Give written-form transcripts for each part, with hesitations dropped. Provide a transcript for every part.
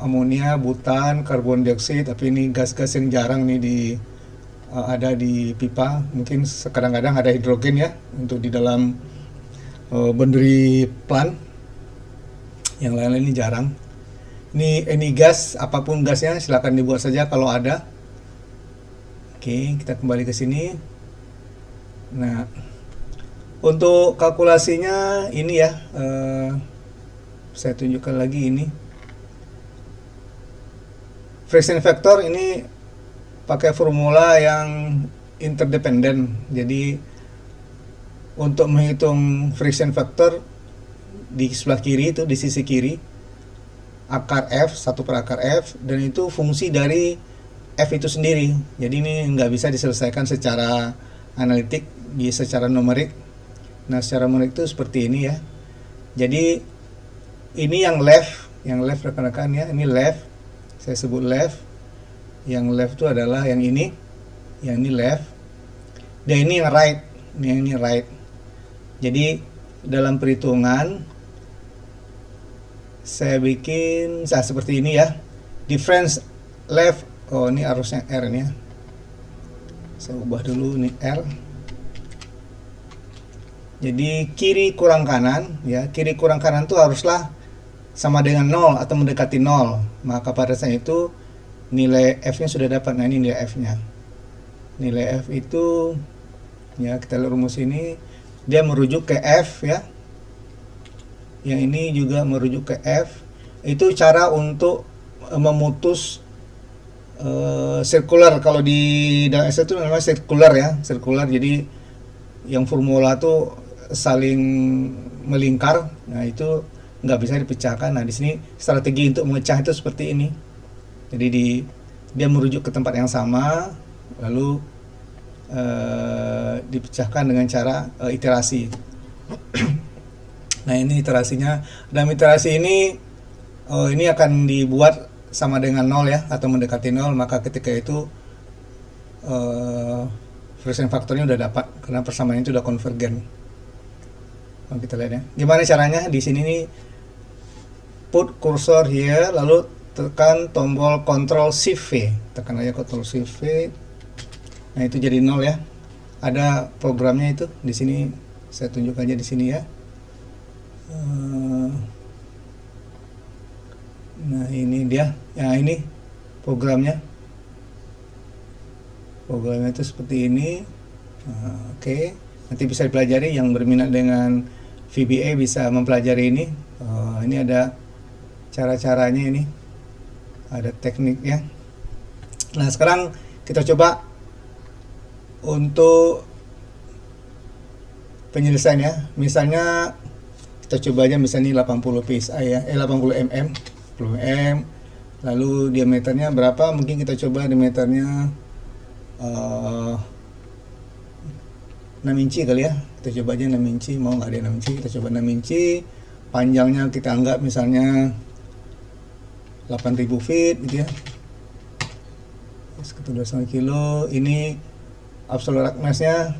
amonia, butan, karbon dioksida, tapi ini gas-gas yang jarang nih ada di pipa. Mungkin kadang-kadang ada hidrogen ya untuk di dalam boundary plant. Yang lain-lain ini jarang. Ini gas, apapun gasnya silakan dibuat saja kalau ada. Oke, kita kembali ke sini. Nah, untuk kalkulasinya ini ya, saya tunjukkan lagi ini. Friction factor ini pakai formula yang interdependent. Jadi untuk menghitung friction factor di sebelah kiri itu, di sisi kiri, akar F, 1/akar F, dan itu fungsi dari F itu sendiri. Jadi ini nggak bisa diselesaikan secara analitik, secara numerik. Nah, secara numerik itu seperti ini ya. Jadi ini yang left rekan-rekan ya, ini left, saya sebut left. Yang left itu adalah yang ini left, dan ini yang right, ini right. Jadi dalam perhitungan saya bikin seperti ini ya, difference left. Oh, ini arusnya R ini ya, saya ubah dulu, ini R. Jadi kiri kurang kanan ya, kiri kurang kanan itu haruslah sama dengan 0 atau mendekati 0. Maka pada saat itu nilai F nya sudah dapat. Nah, ini nilai F nya. Nilai F itu ya, kita lihat rumus ini, dia merujuk ke F ya. Yang ini juga merujuk ke F. Itu cara untuk memutus sirkular. Kalau di dalam S itu namanya sirkular ya, sirkular. Jadi yang formula tuh saling melingkar. Nah, itu nggak bisa dipecahkan. Nah, di sini strategi untuk memecah itu seperti ini. Jadi dia merujuk ke tempat yang sama, lalu dipecahkan dengan cara iterasi. Nah, ini iterasinya. Dalam iterasi ini akan dibuat sama dengan 0 ya, atau mendekati 0. Maka ketika itu friction faktornya udah dapat, karena persamaan itu udah konvergen. Nah, kita lihat ya. Gimana caranya? Di sini nih, put cursor here, lalu tekan tombol Ctrl Shift V. Tekan aja Ctrl Shift V. Nah, itu jadi 0 ya. Ada programnya itu di sini, saya tunjuk aja di sini ya. Nah, ini dia. Nah, ini programnya. Programnya itu seperti ini. Oke. Nanti bisa dipelajari, yang berminat dengan VBA bisa mempelajari ini. Ini ada cara-caranya ini. Ada tekniknya. Nah, sekarang kita coba untuk penyelesaian ya. Misalnya kita coba aja misalnya 80 psi ya, 80 mm, 10 mm. Lalu diameternya berapa? Mungkin kita coba diameternya 6 inci kali ya. Kita coba aja 6 inci, mau nggak ada 6 inci? Kita coba 6 inci. Panjangnya kita anggap misalnya 8.000 feet gitu ya. Sekitar 2,5 kilo. Ini absolute roughness-nya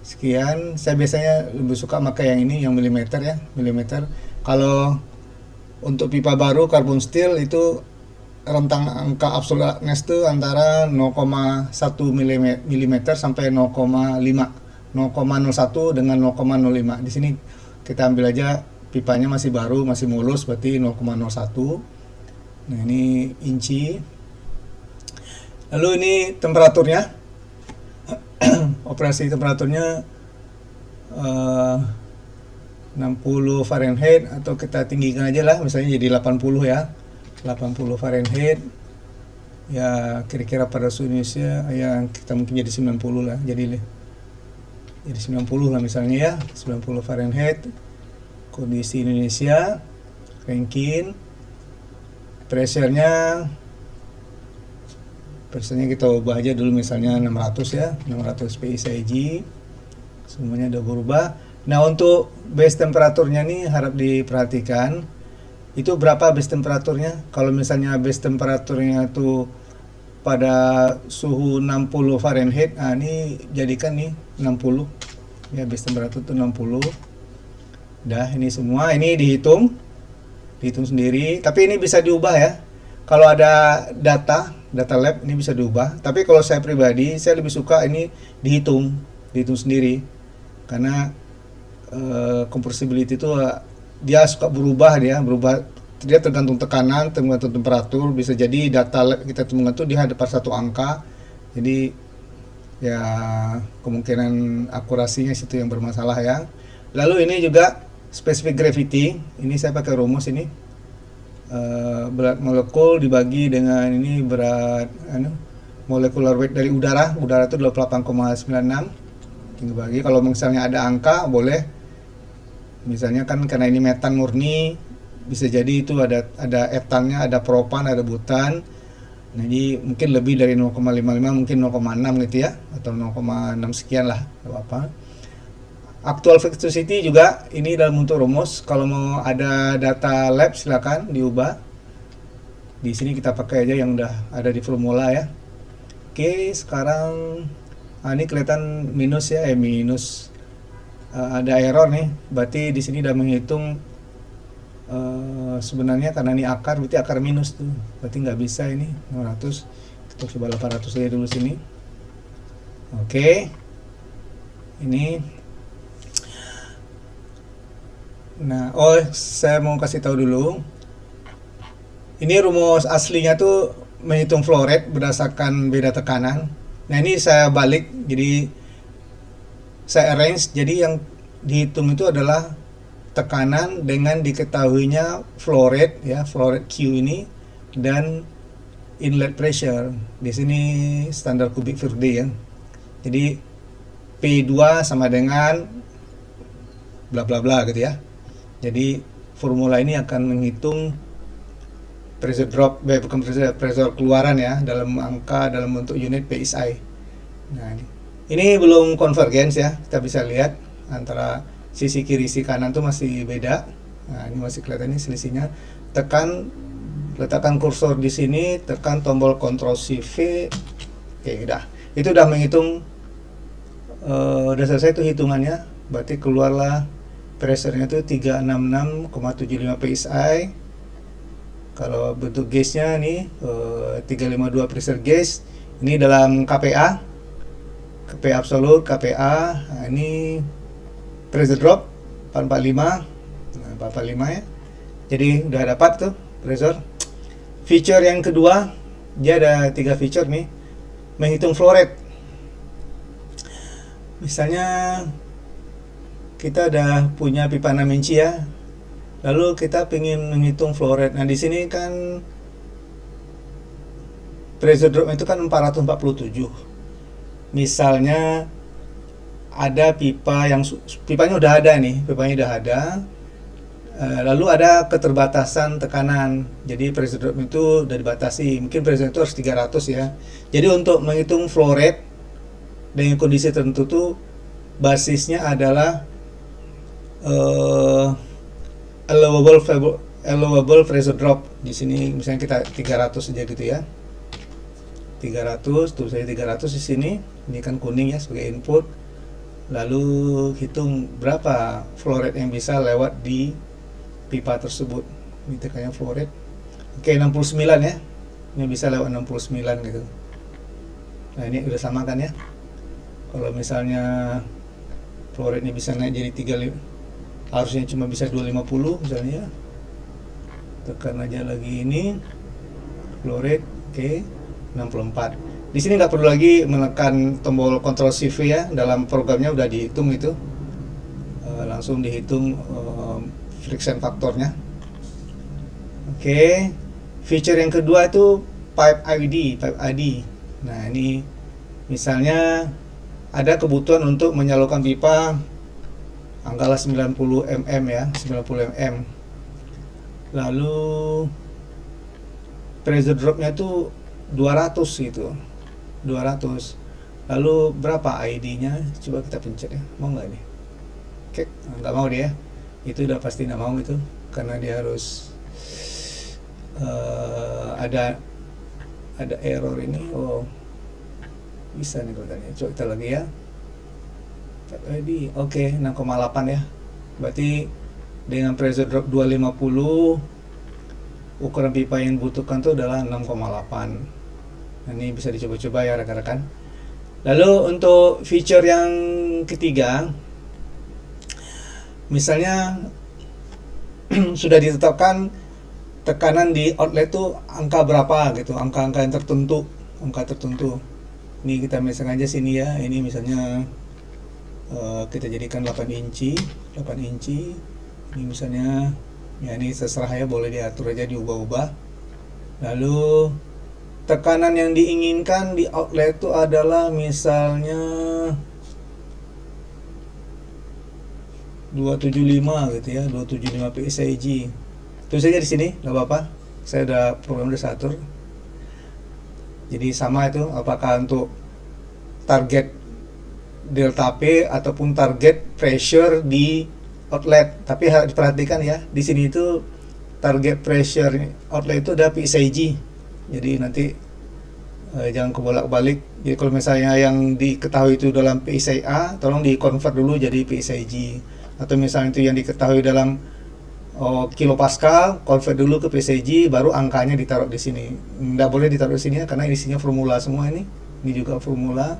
sekian. Saya biasanya lebih suka pakai yang ini, yang milimeter ya, milimeter. Kalau untuk pipa baru carbon steel itu rentang angka absolute roughness itu antara 0,1 mm sampai 0,5, 0,01 dengan 0,05. Di sini kita ambil aja pipanya masih baru, masih mulus, berarti 0,01. Nah, ini inci. Lalu ini temperaturnya. Operasi temperaturnya 60 Fahrenheit, atau kita tinggikan aja lah, misalnya jadi 80 ya. 80 Fahrenheit ya, kira-kira pada suhu Indonesia ya kita mungkin jadi 90 lah, jadi 90 lah misalnya ya, 90 Fahrenheit. Kondisi Indonesia, Rankine, pressure-nya kita ubah aja dulu misalnya 600 ya, 600 PSIG, semuanya udah berubah. Nah, untuk base temperaturnya nih harap diperhatikan, itu berapa base temperaturnya. Kalau misalnya base temperaturnya tuh pada suhu 60 Fahrenheit, nah ini jadikan nih 60 ya, base temperatur itu 60. Dah, ini semua ini dihitung dihitung sendiri. Tapi ini bisa diubah ya. Kalau ada data lab ini bisa diubah. Tapi kalau saya pribadi, saya lebih suka ini dihitung sendiri. Karena compressibility itu dia suka berubah, dia tergantung tekanan, tergantung temperatur. Bisa jadi data lab kita temukan itu dia dapat satu angka. Jadi ya kemungkinan akurasinya situ yang bermasalah ya. Lalu ini juga specific gravity. Ini saya pakai rumus ini. Berat molekul dibagi dengan ini berat molecular weight dari udara itu 28,96 dibagi. Kalau misalnya ada angka boleh, misalnya kan karena ini metan murni, bisa jadi itu ada etannya, ada propan, ada butan. Jadi mungkin lebih dari 0,55, mungkin 0,6 gitu ya, atau 0,6 sekian lah, gak apa-apa. Actual viscosity juga ini dalam bentuk rumus. Kalau mau ada data lab silakan diubah. Di sini kita pakai aja yang udah ada di formula ya. Oke, sekarang ini kelihatan minus ya, minus. Ada error nih. Berarti di sini udah menghitung sebenarnya karena ini akar, berarti akar minus tuh. Berarti nggak bisa ini 600. Kita coba 800 aja dulu sini. Oke. Ini nah, saya mau kasih tahu dulu. Ini rumus aslinya tuh menghitung flow rate berdasarkan beda tekanan. Nah, ini saya balik, jadi saya arrange. Jadi yang dihitung itu adalah tekanan dengan diketahuinya flow rate ya, flow rate Q ini, dan inlet pressure. Di sini standar kubik per day ya. Jadi P2 sama dengan bla bla bla gitu ya. Jadi formula ini akan menghitung pressure drop, bukan pressure keluaran ya, dalam angka dalam bentuk unit PSI. Nah, ini belum convergence ya, kita bisa lihat antara sisi kiri sisi kanan tuh masih beda. Nah, ini masih kelihatan ini selisihnya. Letakkan kursor di sini, tekan tombol Ctrl Shift V. Oke, udah. Itu udah menghitung, udah selesai itu hitungannya. Berarti keluarlah pressure-nya itu 366,75 PSI. Kalau bentuk gauge-nya nih 352 pressure gauge. Ini dalam KPA absolute, KPA. Nah, ini pressure drop 445. Nah, 445 ya. Jadi udah dapat tuh pressure. Feature yang kedua, dia ada 3 feature nih. Menghitung flow rate. Misalnya kita udah punya pipa 6 inci ya, lalu kita pengen menghitung flow rate. Nah, di sini kan pressure drop itu kan 447. Misalnya ada pipanya udah ada nih, lalu ada keterbatasan tekanan, jadi pressure drop itu udah dibatasi, mungkin pressure itu harus 300 ya. Jadi untuk menghitung flow rate dengan kondisi tertentu tuh basisnya adalah allowable pressure drop. Di sini misalnya kita 300 saja gitu ya. 300, tuh saya 300 di sini. Ini kan kuning ya sebagai input. Lalu hitung berapa flow rate yang bisa lewat di pipa tersebut. Ini tekannya flow rate. Oke, 69 ya. Ini bisa lewat 69 gitu. Nah, ini udah sama kan ya. Kalau misalnya flow rate-nya bisa naik jadi 35, harusnya cuma bisa 250 misalnya. Tekan aja lagi ini flow rate. Oke, 64. Di sini nggak perlu lagi menekan tombol Ctrl Shift ya, dalam programnya udah dihitung itu. Langsung dihitung friction faktornya. Oke. Feature yang kedua itu pipe ID. Nah, ini misalnya ada kebutuhan untuk menyalurkan pipa anggaplah 90 mm ya, 90 mm. Lalu pressure dropnya itu 200 gitu, 200. Lalu berapa ID-nya? Coba kita pencet ya, mau nggak nih? Oke, nggak mau dia. Itu udah pasti nggak mau itu, karena dia harus ada error ini. Oh, bisa nih katanya. Coba kita lagi ya. Oke, 6,8 ya. Berarti dengan pressure drop 250 ukuran pipa yang dibutuhkan itu adalah 6,8. Nah, ini bisa dicoba-coba ya rekan-rekan. Lalu untuk feature yang ketiga, misalnya sudah ditetapkan tekanan di outlet itu angka berapa gitu, angka-angka yang tertentu, angka tertentu. Ini kita misalkan aja sini ya, ini misalnya kita jadikan 8 inci. Ini misalnya ya, ini terserah ya, boleh diatur aja, diubah-ubah. Lalu tekanan yang diinginkan di outlet itu adalah misalnya 275 gitu ya, 275 PSIG. Itu saja di sini, nggak apa-apa. Saya udah program udah atur. Jadi sama itu, apakah untuk target delta P ataupun target pressure di outlet. Tapi harus diperhatikan ya, di sini itu target pressure outlet itu ada PSIG. Jadi nanti jangan kebolak-balik. Jadi kalau misalnya yang diketahui itu dalam PSIA, tolong di-convert dulu jadi PSIG. Atau misalnya itu yang diketahui dalam kilopascal, convert dulu ke PSIG, baru angkanya ditaruh di sini. Nggak boleh ditaruh di sini ya, karena isinya formula semua ini. Ini juga formula.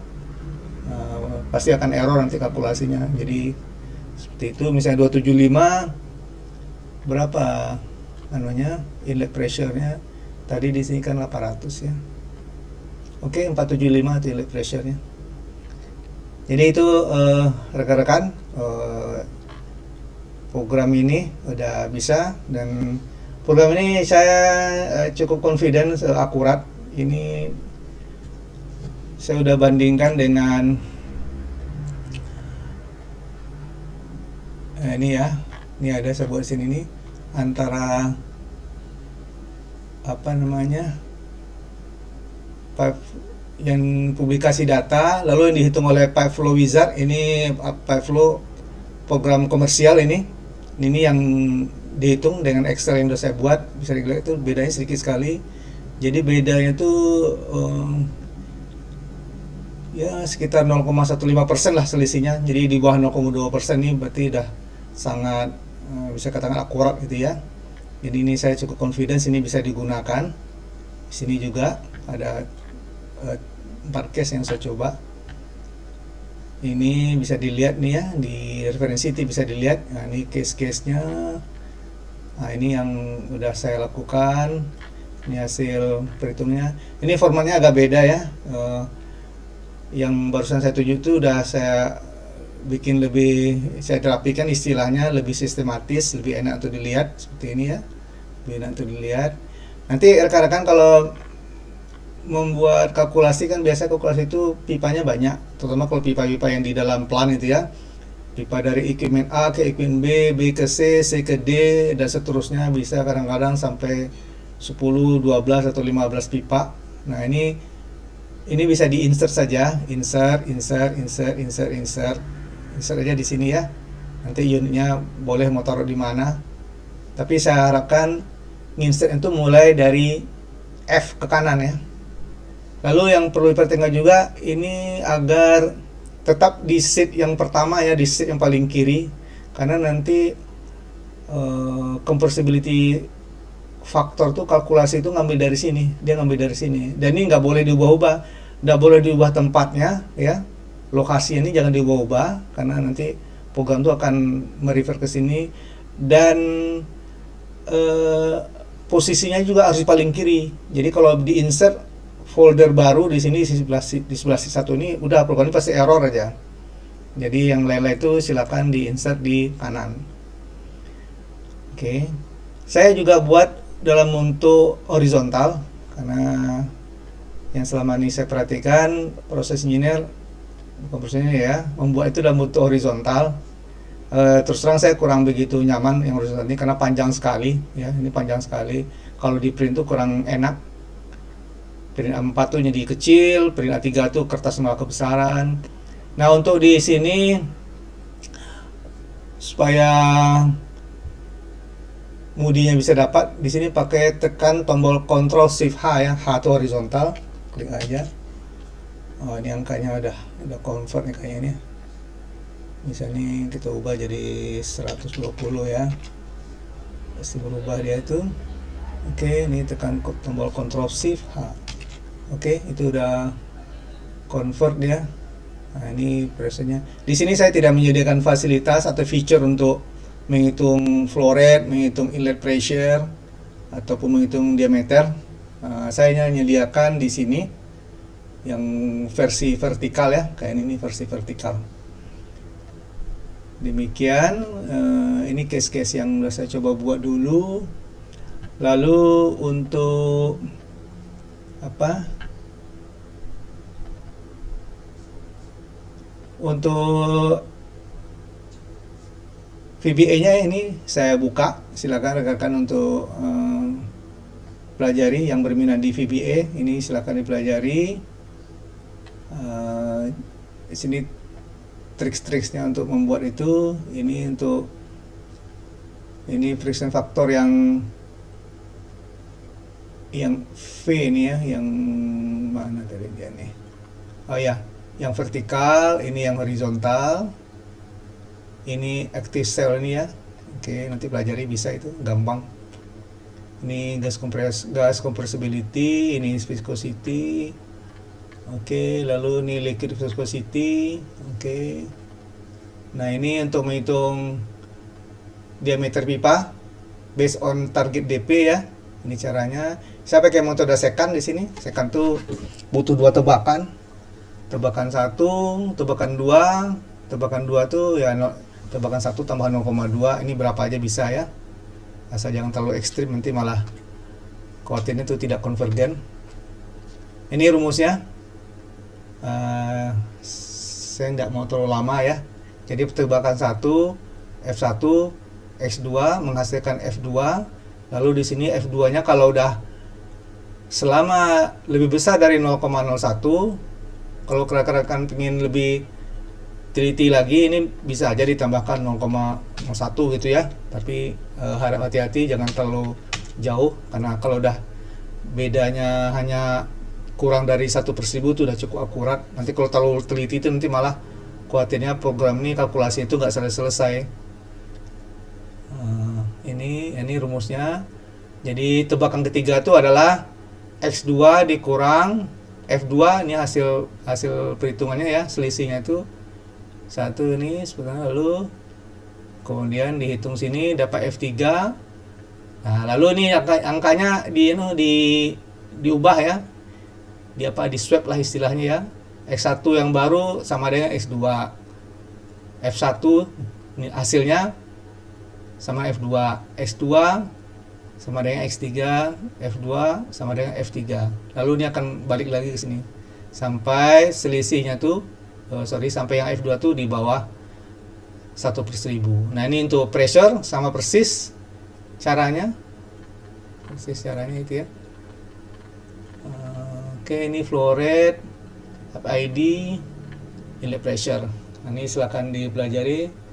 Pasti akan error nanti kalkulasinya. Jadi seperti itu, misalnya 275 berapa anunya inlet pressure-nya? Tadi di sini kan 800 ya. Oke, 475 itu inlet pressure-nya. Jadi itu rekan-rekan, program ini udah bisa, dan program ini saya cukup confident, akurat. Ini saya udah bandingkan dengan ini ya. Ini ada saya buat sini nih, antara apa namanya, pipe yang publikasi data, lalu yang dihitung oleh Pipe Flow Wizard. Ini Pipe Flow program komersial ini yang dihitung dengan Excel yang udah saya buat. Bisa dilihat itu bedanya sedikit sekali. Jadi bedanya itu ya sekitar 0,15% lah selisihnya. Jadi di bawah 0,2% ini berarti udah sangat bisa katakan akurat gitu ya. Jadi ini saya cukup confidence ini bisa digunakan. Di sini juga ada 4 case yang saya coba. Ini bisa dilihat nih ya, di referensi itu bisa dilihat. Nah, ini case-case-nya. Nah, ini yang udah saya lakukan. Ini hasil perhitungnya. Ini formatnya agak beda ya. Yang barusan saya tunjuk itu udah saya bikin lebih, saya terapikan istilahnya lebih sistematis, lebih enak untuk dilihat seperti ini ya, lebih enak untuk dilihat. Nanti rekan-rekan kalau membuat kalkulasi kan biasa kalkulasi itu pipanya banyak, terutama kalau pipa-pipa yang di dalam plan itu ya, pipa dari equipment A ke equipment B, B ke C, C ke D, dan seterusnya, bisa kadang-kadang sampai 10, 12 atau 15 pipa. Nah ini bisa di-insert saja, insert aja di sini ya. Nanti unitnya boleh mau taruh di mana. Tapi saya harapkan insert itu mulai dari F ke kanan ya. Lalu yang perlu diperhatikan juga ini agar tetap di sheet yang pertama ya, di sheet yang paling kiri, karena nanti compressibility faktor tuh kalkulasi itu ngambil dari sini, dia ngambil dari sini, dan ini nggak boleh diubah-ubah, nggak boleh diubah tempatnya ya, lokasi ini jangan diubah-ubah karena nanti program tuh akan merefer ke sini, dan posisinya juga harus di paling kiri. Jadi kalau di insert folder baru di sini di sebelah satu ini udah program ini pasti error aja. Jadi yang lain-lain itu silakan di insert di kanan. Oke. Saya juga buat dalam bentuk horizontal karena yang selama ini saya perhatikan proses engineer, bukan prosesnya ya, membuat itu dalam bentuk horizontal. Terus terang saya kurang begitu nyaman yang horizontal ini karena panjang sekali ya, ini panjang sekali. Kalau di print tuh kurang enak. Print A4 tuh jadi kecil, print A3 tuh kertas nggak kebesaran. Nah untuk di sini supaya mudinya bisa dapat, di sini pakai tekan tombol Ctrl Shift H ya, H itu horizontal, klik aja. Oh ini angkanya udah convert nih kayaknya. Misalnya kita ubah jadi 120 ya, pasti berubah dia itu. Oke, ini tekan tombol Ctrl Shift H. Oke, itu udah convert dia. Nah, ini pressure-nya. Di sini saya tidak menyediakan fasilitas atau feature untuk menghitung flow rate, menghitung inlet pressure, ataupun menghitung diameter. Saya hanya menyediakan di sini yang versi vertikal ya, kayak ini versi vertikal. Demikian, ini case-case yang sudah saya coba buat dulu. Lalu untuk apa? Untuk VBA-nya ini saya buka, silakan rekan-rekan untuk pelajari yang berminat di VBA ini silakan dipelajari. Di sini trik-triknya untuk membuat itu. Ini untuk friction factor yang V ini ya, yang mana tadi dia nih? Oh ya, yang vertikal, ini yang horizontal. Ini active cell ini ya. Oke, nanti pelajari bisa itu, gampang. Ini gas compressibility, ini viscosity. Oke, lalu ini liquid viscosity. Oke. Nah, ini untuk menghitung diameter pipa based on target DP ya. Ini caranya. Saya pakai metode secant di sini. Secant tuh butuh 2 tebakan. Tebakan 1, tebakan 2. Tebakan 2 tuh ya tebakan 1 tambah 0,2. Ini berapa aja bisa ya. Asal jangan terlalu ekstrim, nanti malah kuatirnya itu tidak konvergen. Ini rumusnya. Saya tidak mau terlalu lama ya. Jadi tebakan 1 F1 X2 menghasilkan F2. Lalu di sini F2-nya kalau udah selama lebih besar dari 0,01, kalau rekan-rekan ingin lebih teliti lagi, ini bisa aja ditambahkan 0,01 gitu ya. Tapi harap hati-hati, jangan terlalu jauh, karena kalau udah bedanya hanya kurang dari 1/1000 itu udah cukup akurat. Nanti kalau terlalu teliti itu nanti malah khawatirnya program ini kalkulasi itu nggak selesai. Ini rumusnya. Jadi tebakan ketiga itu adalah X2 dikurang F2, ini hasil perhitungannya ya, selisihnya itu 1 ini sebenarnya, lalu kemudian dihitung sini dapat F3. Nah, lalu ini angkanya diubah ya. Di swap lah istilahnya ya. X1 yang baru sama dengan X2. F1 ini hasilnya sama F2, X2 sama dengan X3, F2 sama dengan F3. Lalu ini akan balik lagi ke sini sampai selisihnya tuh sampai yang F2 tuh di bawah 1/1000. Nah, ini untuk pressure sama persis caranya. Itu ya. Oke, ini flow rate, ID, inlet pressure. Nah, ini silakan dipelajari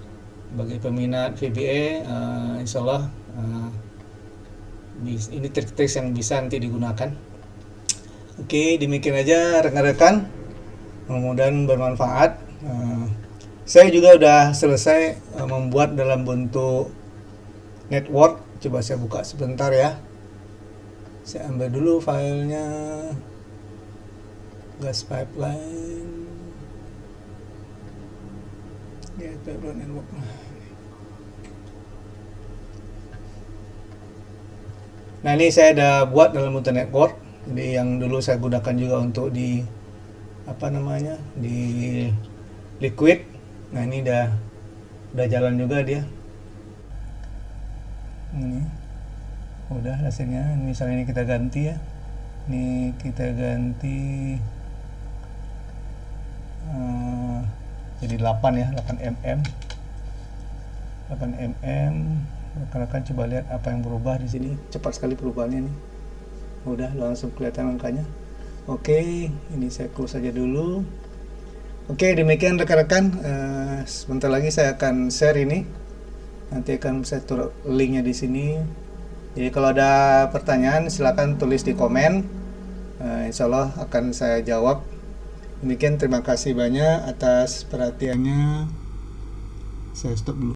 bagi peminat VBA. Insyaallah ini trik-trik yang bisa nanti digunakan. Oke, demikian aja rekan-rekan, mudah-mudahan bermanfaat. Saya juga udah selesai membuat dalam bentuk network. Coba saya buka sebentar ya. Saya ambil dulu filenya, gas pipeline, gas pipeline network. Nah, ini saya udah buat dalam bentuk network. Jadi yang dulu saya gunakan juga untuk di liquid. Nah, ini udah jalan juga dia. Ini udah hasilnya. Misalnya ini kita ganti ya. Ini kita ganti jadi 8 ya, 8 mm. 8 mm. Rekan-rekan coba lihat apa yang berubah di sini. Cepat sekali perubahannya nih. Udah langsung kelihatan angkanya. Oke, ini saya close saja dulu. Oke, demikian rekan-rekan. Sebentar lagi saya akan share ini. Nanti akan saya taruh linknya di sini. Jadi kalau ada pertanyaan silakan tulis di komen. Insya Allah akan saya jawab. Demikian, terima kasih banyak atas perhatiannya. Saya stop dulu.